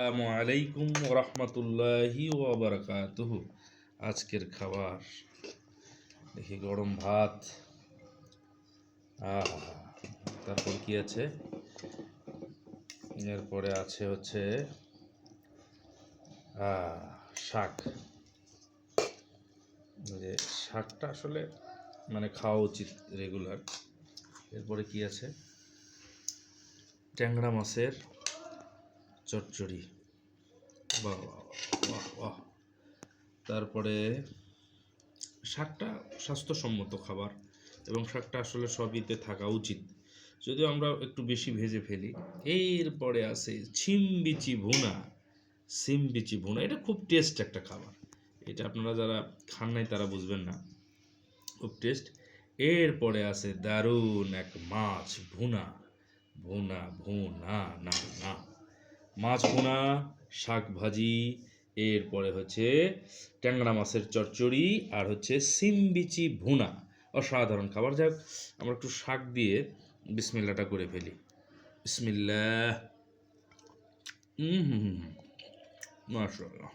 আসসালামু আলাইকুম রহমতুল্লাহি ওয়াবারাকাতুহু। আজকের খাবার দেখি গরম ভাত, তারপর কি আছে, এরপরে আছে হচ্ছে শাক। যে শাকটা আসলে মানে খাওয়া উচিত রেগুলার। এরপরে কি আছে, ট্যাংরা মাছের চচ্চড়ি, বাহ বাহ বাহ। তারপরে শাকটা স্বাস্থ্যসম্মত খাবার এবং শাকটা আসলে সবইতে থাকা উচিত, যদিও আমরা একটু বেশি ভেজে ফেলি। এরপরে আছে সিমবিচি ভুনা। সিমবিচি ভুনা এটা খুব টেস্ট একটা খাবার, এটা আপনারা যারা খান নাই তারা বুঝবেন না, খুব টেস্ট। এরপরে আছে দারুণ এক মাছ ভুনা, ভুনা ভুনা না না মাছ ভুনা, শাক ভাজি, এরপরে হচ্ছে ট্যাংরা মাছের চচ্চড়ি, আর হচ্ছে সিমবিচি ভুনা। অসাধারণ খাবার। যাক, আমরা একটু শাক দিয়ে বিসমিল্লাটা করে ফেলি। বিসমিল্লাহ। মাশাআল্লাহ।